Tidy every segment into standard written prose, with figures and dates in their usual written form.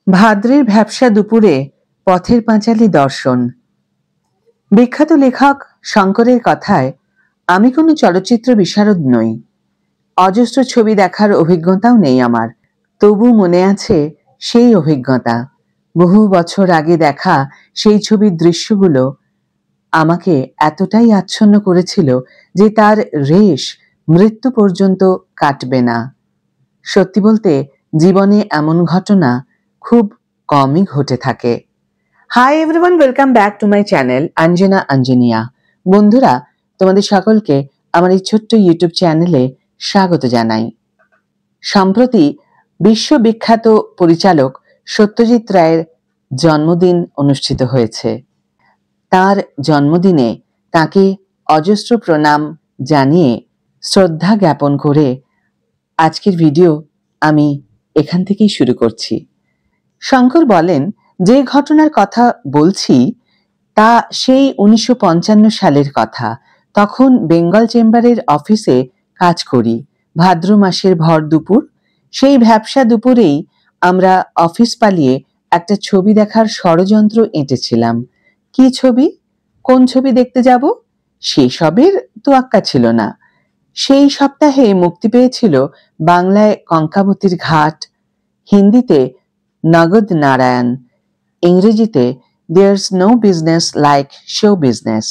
ভাদ্রের ভ্যাপসা দুপুরে পথের পাঁচালী দর্শন। বিখ্যাত লেখক শঙ্করের কথায়, আমি কোনো চলচ্চিত্র বিশারদ নই, অজস্র ছবি দেখার অভিজ্ঞতাও নেই আমার। তবু মনে আছে সেই অভিজ্ঞতা, বহু বছর আগে দেখা সেই ছবির দৃশ্যগুলো আমাকে এতটাই আচ্ছন্ন করেছিল যে তার রেশ মৃত্যু পর্যন্ত কাটবে না। সত্যি বলতে জীবনে এমন ঘটনা খুব কমই ঘটে থাকে। Hi everyone, welcome back to my channel Anjana Anjaniya. বন্ধুরা, তোমাদের সকলকে আমার এই ছোট্ট ইউটিউব চ্যানেলে স্বাগত জানাই। সম্প্রতি বিশ্ববিখ্যাত পরিচালক সত্যজিৎ রায়ের জন্মদিন অনুষ্ঠিত হয়েছে। তার জন্মদিনে তাকে অজস্র প্রণাম জানিয়ে শ্রদ্ধা জ্ঞাপন করে আজকের ভিডিও আমি এখান থেকেই শুরু করছি। শঙ্কর বলেন, যে ঘটনার কথা বলছি তা সেই 1955 সালের কথা। তখন বেঙ্গল চেম্বারের অফিসে কাজ করি। ভাদ্র মাসের ভর দুপুর। সেই ভ্যাপসা দুপুরেই আমরা অফিস পালিয়ে একটা ছবি দেখার ষড়যন্ত্র এঁটেছিলাম। কি ছবি, কোন ছবি দেখতে যাব সেসবের তোয়াক্কা ছিল না। সেই সপ্তাহে মুক্তি পেয়েছিল বাংলায় কঙ্কাবতীর ঘাট, হিন্দিতে নগদ নারায়ণ, ইংরেজিতে there's no business like show business,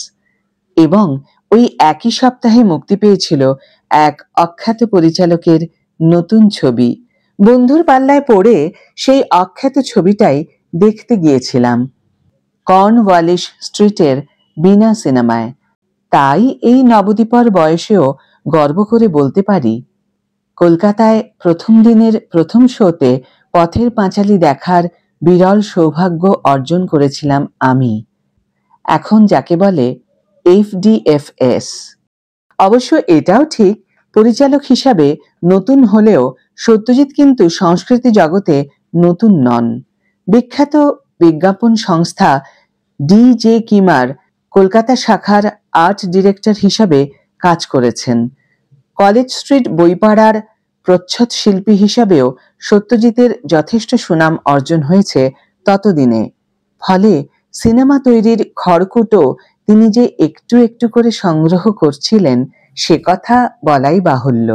এবং ওই একই সপ্তাহে মুক্তি পেয়েছিল এক অখ্যাত পরিচালকের নতুন ছবি। বন্ধুর পাল্লায় পড়ে সেই অখ্যাত ছবিটাই দেখতে গিয়েছিলাম কর্নওয়ালিস স্ট্রিটের বিনা সিনেমায়। তাই এই নবদ্বীপর বয়সেও গর্ব করে বলতে পারি, কলকাতায় প্রথম দিনের প্রথম শোতে পথের পাঁচালী দেখার বিরল সৌভাগ্য অর্জন করেছিলাম আমি, এখন যাকে বলে FDFS। অবশ্য এটাও ঠিক, পরিচালক হিসাবে নতুন হলেও সত্যজিৎ কিন্তু সংস্কৃতি জগতে নতুন নন। বিখ্যাত বিজ্ঞাপন সংস্থা DJ কিমার কলকাতা শাখার আর্ট ডিরেক্টর হিসাবে কাজ করেছেন। কলেজ স্ট্রিট বইপাড়ার প্রচ্ছদ শিল্পী হিসাবেও সত্যজিতের যথেষ্ট সুনাম অর্জন হয়েছে ততদিনে। ফলে সিনেমা তৈরির খড়কুটো তিনি যে একটু একটু করে সংগ্রহ করছিলেন সে কথা বলাই বাহুল্য।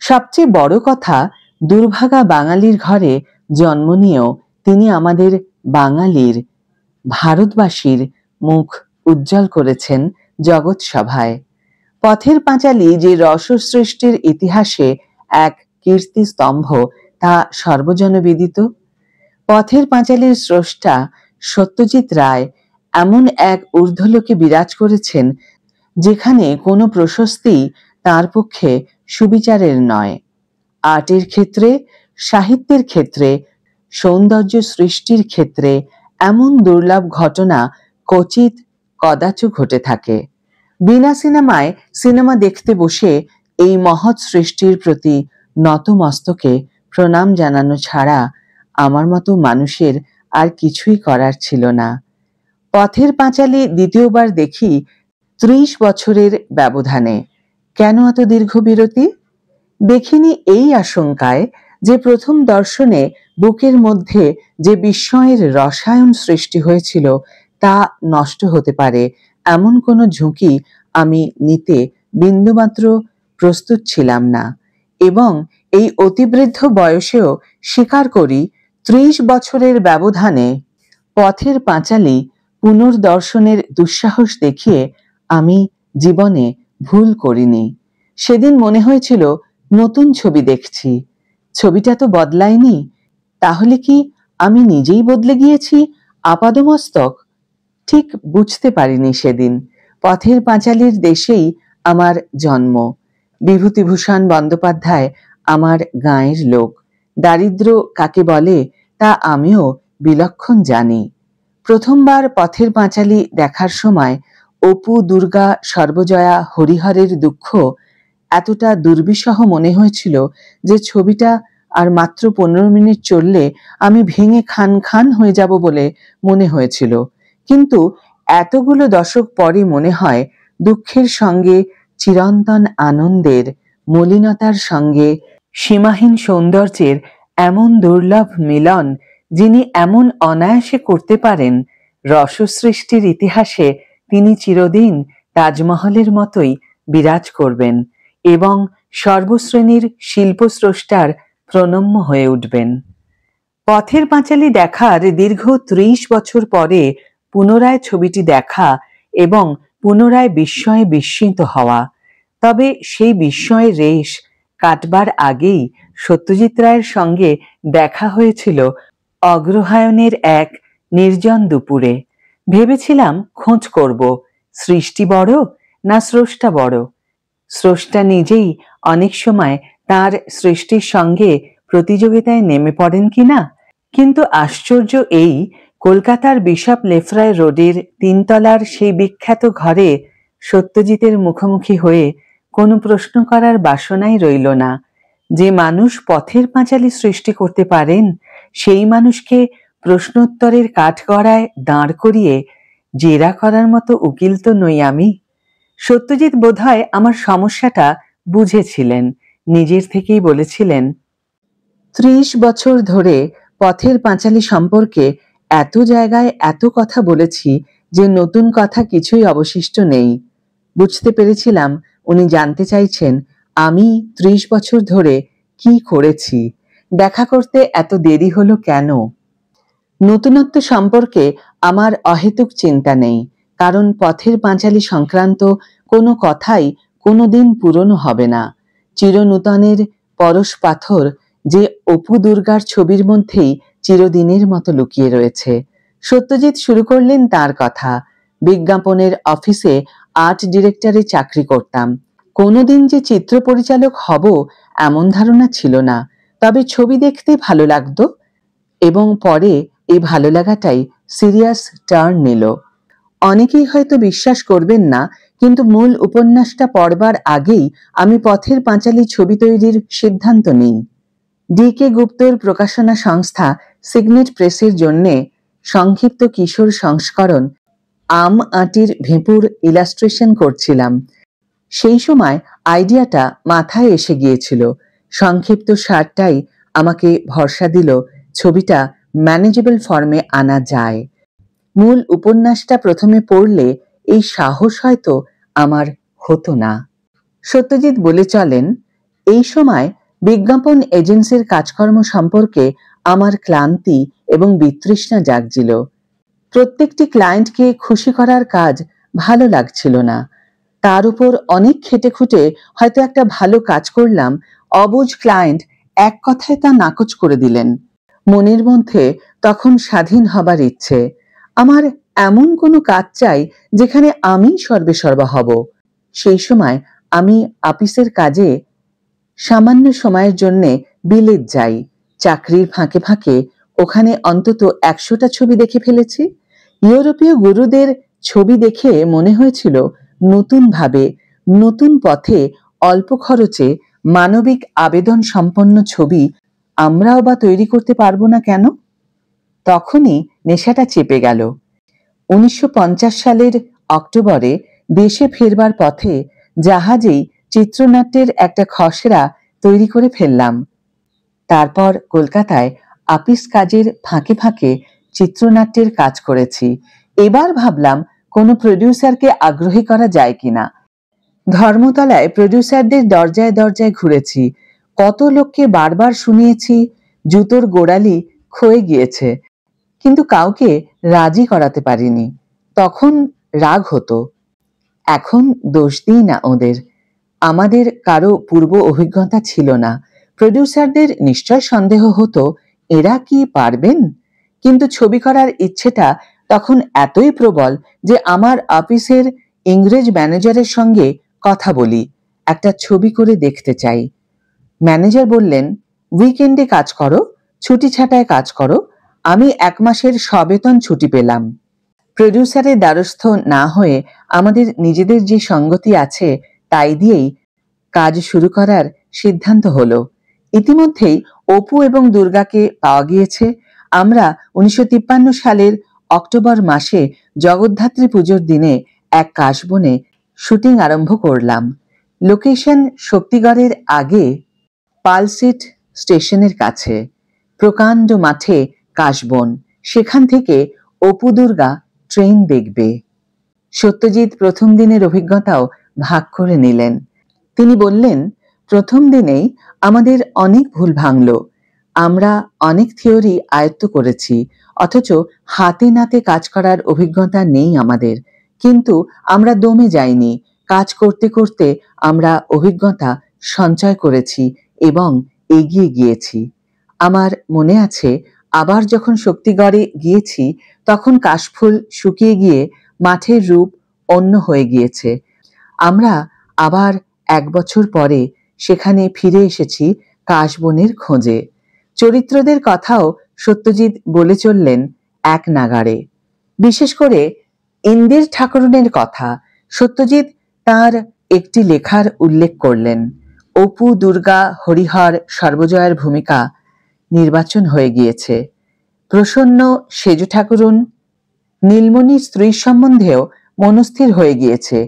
সবচেয়ে বড় কথা, দুর্ভাগা বাঙালির ঘরে জন্ম নিয়েও তিনি আমাদের বাঙালির, ভারতবাসীর মুখ উজ্জ্বল করেছেন জগৎ সভায়। পথের পাঁচালী যে রস সৃষ্টির ইতিহাসে এক কীর্তিস্তম্ভ তা সর্বজনবিদিত। পথের পাঁচালীর স্রষ্টা সত্যজিৎ রায় এমন এক ঊর্ধ্বলোকে বিরাজ করেছেন যেখানে কোনো প্রশস্তি তার পক্ষে সুবিচারের নয়। আর্টের ক্ষেত্রে, সাহিত্যের ক্ষেত্রে, সৌন্দর্য সৃষ্টির ক্ষেত্রে এমন দুর্লভ ঘটনা ক্বচিৎ কদাচ ঘটে থাকে। বিনা সিনেমায় সিনেমা দেখতে বসে এই মহৎ সৃষ্টির প্রতি নতমস্তকে প্রণাম জানানো ছাড়া আমার মতো মানুষের আর কিছুই করার ছিল না। পথের পাঁচালী দ্বিতীয়বার দেখি 30 বছরের ব্যবধানে। কেন এত দীর্ঘ বিরতি? দেখিনি এই আশঙ্কায় যে প্রথম দর্শনে বুকের মধ্যে যে বিস্ময়ের রসায়ন সৃষ্টি হয়েছিল তা নষ্ট হতে পারে এমন কোনো ঝুঁকি আমি নিতে বিন্দুমাত্র প্রস্তুত ছিলাম না। এবং এই অতিবৃদ্ধ বয়সেও স্বীকার করি, 30 বছরের ব্যবধানে পথের পাঁচালী পুনর্দর্শনের দুঃসাহস দেখিয়ে আমি জীবনে ভুল করিনি। সেদিন মনে হয়েছিল নতুন ছবি দেখছি, ছবিটা তো বদলায়নি। তাহলে কি আমি নিজেই বদলে গিয়েছি আপাদমস্তক? ঠিক বুঝতে পারিনি সেদিন। পথের পাঁচালীর দেশেই আমার জন্ম। বিভূতিভূষণ বন্দ্যোপাধ্যায় আমার গাঁয়ের লোক। দারিদ্র কাকে বলে তা আমিও বিলক্ষণ জানি। প্রথমবার পথের পাঁচালী দেখার সময় অপু, দুর্গা, সর্বজয়া, হরিহরের দুঃখ এতটা দুর্বিষহ মনে হয়েছিল যে ছবিটা আর মাত্র 15 মিনিট চললে আমি ভেঙে খান খান হয়ে যাব বলে মনে হয়েছিল। কিন্তু এতগুলো দশক পরে মনে হয় দুঃখের সঙ্গে চিরন্তন আনন্দের, মলিনতার সঙ্গে সীমাহীন সৌন্দর্যের এমন দুর্লভ মিলন যিনি এমন অনায়াসে করতে পারেন, রসসৃষ্টির ইতিহাসে তিনি চিরদিন তাজমহলের মতোই বিরাজ করবেন এবং সর্বশ্রেণীর শিল্পস্রষ্টার প্রণম্য হয়ে উঠবেন। পথের পাঁচালী দেখার দীর্ঘ ৩০ বছর পরে পুনরায় ছবিটি দেখা এবং পুনরায় বিস্ময়ে বিস্মিত হওয়া। তবে সেই বিস্ময়ের রেশ কাটবার আগেই সত্যজিৎ রায়ের সঙ্গে দেখা হয়েছিল অগ্রহায়ণের এক নির্জন দুপুরে। ভেবেছিলাম খোঁজ করব, সৃষ্টি বড় না স্রষ্টা বড়। স্রষ্টা নিজেই অনেক সময় তার সৃষ্টির সঙ্গে প্রতিযোগিতায় নেমে পড়েন কিনা। কিন্তু আশ্চর্য এই, কলকাতার বিশপ লেফ্রয় রোডের ৩ তলার সেই বিখ্যাত ঘরে সত্যজিতের মুখোমুখি হয়ে কোনো প্রশ্ন করার বাসনাই রইল না। যে মানুষ পথের পাঁচালী সৃষ্টি করতে পারেন, সেই মানুষকে প্রশ্নোত্তরের কাঠগড়ায় দাঁড় করিয়ে জেরা করার মতো উকিল তো নই আমি। সত্যজিৎ বোধহয় আমার সমস্যাটা বুঝেছিলেন, নিজের থেকেই বলেছিলেন, ৩০ বছর ধরে পথের পাঁচালী সম্পর্কে এত জায়গায় এত কথা বলেছি যে নতুন কথা কিছুই অবশিষ্ট নেই। বুঝতে পেরেছিলাম উনি জানতে চাইছেন আমি ৩০ বছর ধরে কি করেছি, দেখা করতে এত দেরি হলো কেন। নতুনত্ব সম্পর্কে আমার অহেতুক চিন্তা নেই, কারণ পথের পাঁচালী সংক্রান্ত কোনো কথাই কোনোদিন পুরনো হবে না। চিরনূতনের পরশ পাথর যে অপু দুর্গার ছবির মধ্যেই চিরদিনের মতো লুকিয়ে রয়েছে। সত্যজিৎ শুরু করলেন তার কথা। বিজ্ঞাপনের অফিসে আর্ট ডিরেক্টরে চাকরি করতাম। কোনোদিন যে চিত্র পরিচালক হব এমন ধারণা ছিল না, তবে ছবি দেখতে ভালো লাগতো এবং পরে এই ভালো লাগাটাই সিরিয়াস টার্ন নিল। অনেকেই হয়তো বিশ্বাস করবেন না, কিন্তু মূল উপন্যাসটা পড়বার আগেই আমি পথের পাঁচালী ছবি তৈরির সিদ্ধান্ত নিই। ডি.কে. গুপ্তর প্রকাশনা সংস্থা সিগনেট প্রেসের জন্যে সংক্ষিপ্ত কিশোর সংস্করণ আম আঁটির ভেঁপুর ইলাস্ট্রেশন করছিলাম। সেই সময় আইডিয়াটা মাথায় এসে গিয়েছিল। সংক্ষিপ্ত সারটাই আমাকে ভরসা দিল ছবিটা ম্যানেজেবল ফর্মে আনা যায়। মূল উপন্যাসটা প্রথমে পড়লে এই সাহস হয়তো আমার হতো না। সত্যজিৎ বলে চলেন, এই সময় বিজ্ঞাপন এজেন্সির কাজকর্ম সম্পর্কে আমার ক্লান্তি এবং বিতৃষ্ণা জাগছিল। প্রত্যেকটি ক্লায়েন্টকে খুশি করার কাজ ভালো লাগছিল না। তার উপর অনেক খেটে খুঁটে হয়তো একটা ভালো কাজ করলাম, অবুঝ ক্লায়েন্ট এক কথায় তা নাকচ করে দিলেন। মনের মধ্যে তখন স্বাধীন হবার ইচ্ছে। আমার এমন কোনো কাজ চাই যেখানে আমি সর্বেসর্বা হব। সেই সময় আমি আপিসের কাজে সামান্য সময়ের জন্য বিলেত যাই। চাকরির ফাঁকে ফাঁকে ওখানে অন্তত ১০০টা ছবি দেখে ফেলেছি। ইউরোপীয় গুরুদের ছবি দেখে মনে হয়েছিল নতুন ভাবে, নতুন পথে, অল্প খরচে মানবিক আবেদন সম্পন্ন ছবি আমরাও বা তৈরি করতে পারবো না কেন। তখনই নেশাটা চেপে গেল। ১৯৫০ সালের অক্টোবরে দেশে ফেরবার পথে জাহাজেই চিত্রনাট্যের একটা খসড়া তৈরি করে ফেললাম। তারপর কলকাতায় আপিস কাজের ফাঁকে ফাঁকে চিত্রনাট্যের কাজ করেছি। এবার ভাবলাম কোনো প্রডিউসারকে আগ্রহী করা যায় কিনা। ধর্মতলায় প্রডিউসারদের দরজায় দরজায় ঘুরেছি, কত লোককে বারবার শুনিয়েছি জুতোর গোড়ালি ক্ষয়ে গিয়েছে, কিন্তু কাউকে রাজি করাতে পারিনি। তখন রাগ হতো, এখন দোষ দিই না ওদের। আমাদের কারো পূর্ব অভিজ্ঞতা ছিল না। প্রডিউসারদের নিশ্চয় সন্দেহ হতো এরা কি পারবেন, কিন্তু ছবি করার ইচ্ছেটা তখন এতই প্রবল যে আমার অফিসের ইংরেজ ম্যানেজারের সঙ্গে কথা বলি, একটা ছবি করে দেখতে চাই। ম্যানেজার বললেন, উইকেন্ডে কাজ করো, ছুটি ছাটায় কাজ করো। আমি ১ মাসের সবেতন ছুটি পেলাম। প্রডিউসারের দ্বারস্থ না হয়ে আমাদের নিজেদের যে সঙ্গতি আছে তাই দিয়েই কাজ শুরু করার সিদ্ধান্ত হলো। ইতিমধ্যেই অপু এবং দুর্গাকে পাওয়া গিয়েছে। আমরা ১৯৫৩ সালের অক্টোবর মাসে জগদ্ধাত্রী পুজোর দিনে এক কাশবনে শুটিং আরম্ভ করলাম। লোকেশন শক্তিগড়ের আগে পালসিট স্টেশনের কাছে। প্রকাণ্ড মাঠে কাশবন, সেখান থেকে অপু দুর্গা ট্রেন দেখবে। সত্যজিৎ প্রথম দিনের অভিজ্ঞতাও ভাগ করে নিলেন। তিনি বললেন, প্রথম দিনেই আমাদের অনেক ভুল ভাঙল। আমরা অনেক থিওরি আয়ত্ত করেছি, অথচ হাতে নাতে কাজ করার অভিজ্ঞতা নেই আমাদের। কিন্তু আমরা দমে যাইনি। কাজ করতে করতে আমরা অভিজ্ঞতা সঞ্চয় করেছি এবং এগিয়ে গিয়েছি। আমার মনে আছে, আবার যখন শক্তিগড়ে গিয়েছি তখন কাশফুল শুকিয়ে গিয়ে মাঠের রূপ অন্য হয়ে গিয়েছে। আমরা আবার 1 বছর পরে সেখানে ফিরে এসেছি কাশবনের খোঁজে। চরিত্রদের কথাও সত্যজিৎ বলে চললেন এক নাগাড়ে। বিশেষ করে ইন্দির ঠাকুরনের কথা সত্যজিৎ তার একটি লেখার উল্লেখ করলেন। অপু, দুর্গা, হরিহর, সর্বজয়ার ভূমিকা নির্বাচন হয়ে গিয়েছে। প্রসন্ন, সেজ ঠাকুরন, নীলমণির স্ত্রীর সম্বন্ধেও মনস্থির হয়ে গিয়েছে।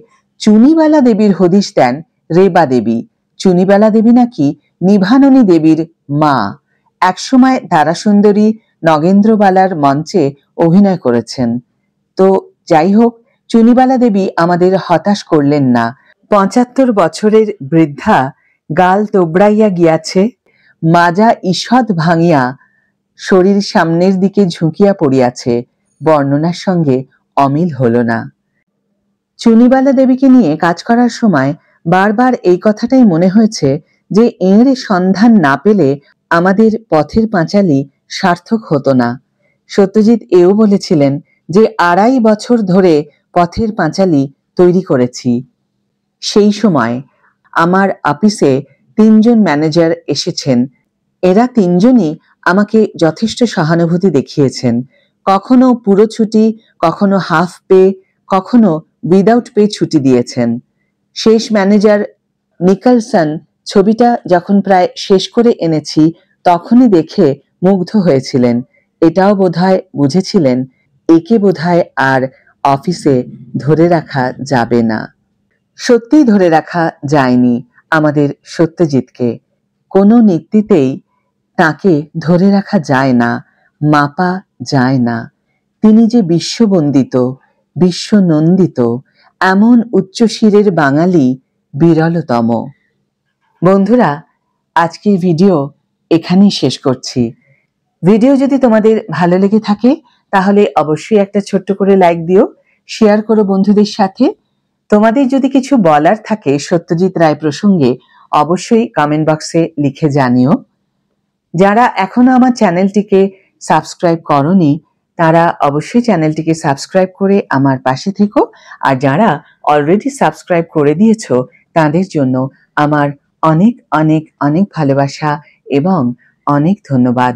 চুনিবালা দেবীর হদিশ দেন রেবা দেবী। চুনিবালা দেবী নাকি নিভাননী দেবীর মা। একসময় তারাসুন্দরী নগেন্দ্রবালার মঞ্চে অভিনয় করেছেন। তো যাই হোক, চুনিবালা দেবী আমাদের হতাশ করলেন না। 75 বছরের বৃদ্ধা গাল তোবড়াইয়া গিয়াছে, মাজা ঈষৎ ভাঙিয়া শরীর সামনের দিকে ঝুঁকিয়া পড়িয়াছে, বর্ণনার সঙ্গে অমিল হল না। চুনিবালা দেবীকে নিয়ে কাজ করার সময় বারবার এই কথাটাই মনে হয়েছে যে এর সন্ধান না পেলে আমাদের পথের পাঁচালী সার্থক হতো না। সত্যজিৎ এও বলেছিলেন যে 2.5 বছর ধরে পথের পাঁচালী তৈরি করেছি। সেই সময় আমার অফিসে 3 জন ম্যানেজার এসেছেন। এরা 3 জনই আমাকে যথেষ্ট সহানুভূতি দেখিয়েছেন। কখনো পুরো ছুটি, কখনো হাফ পে, কখনো উইদাউট পে ছুটি দিয়েছেন। শেষ ম্যানেজার নিকলসন ছবিটা যখন প্রায় শেষ করে এনেছি তখনই দেখে মুগ্ধ হয়েছিলেন। এটাও বোধহয় বুঝেছিলেন একে বোধহয় আর অফিসে ধরে রাখা যাবে না। সত্যিই ধরে রাখা যায়নি আমাদের সত্যজিৎকে। কোনো নীতিতেই তাকে ধরে রাখা যায় না, মাপা যায় না। তিনি যে বিশ্ববন্দিত, বিশ্বনন্দিত, এমন উচ্চশিরের বাঙালি বিরলতম। বন্ধুরা, আজকের ভিডিও এখানেই শেষ করছি। ভিডিও যদি তোমাদের ভালো লেগে থাকে তাহলে অবশ্যই একটা ছোট্ট করে লাইক দিও, শেয়ার করো বন্ধুদের সাথে। তোমাদের যদি কিছু বলার থাকে সত্যজিৎ রায় প্রসঙ্গে অবশ্যই কমেন্ট বক্সে লিখে জানিও। যারা এখনো আমার চ্যানেলটিকে সাবস্ক্রাইব করনি তারা অবশ্যই চ্যানেলটিকে সাবস্ক্রাইব করে আমার পাশে থেকো। আর যারা অলরেডি সাবস্ক্রাইব করে দিয়েছো তাদের জন্য আমার অনেক অনেক অনেক ভালোবাসা এবং অনেক ধন্যবাদ।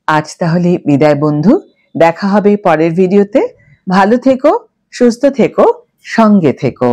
আজ তাহলে বিদায় বন্ধু, দেখা হবে পরের ভিডিওতে। ভালো থেকো, সুস্থ থেকো, সঙ্গে থেকো।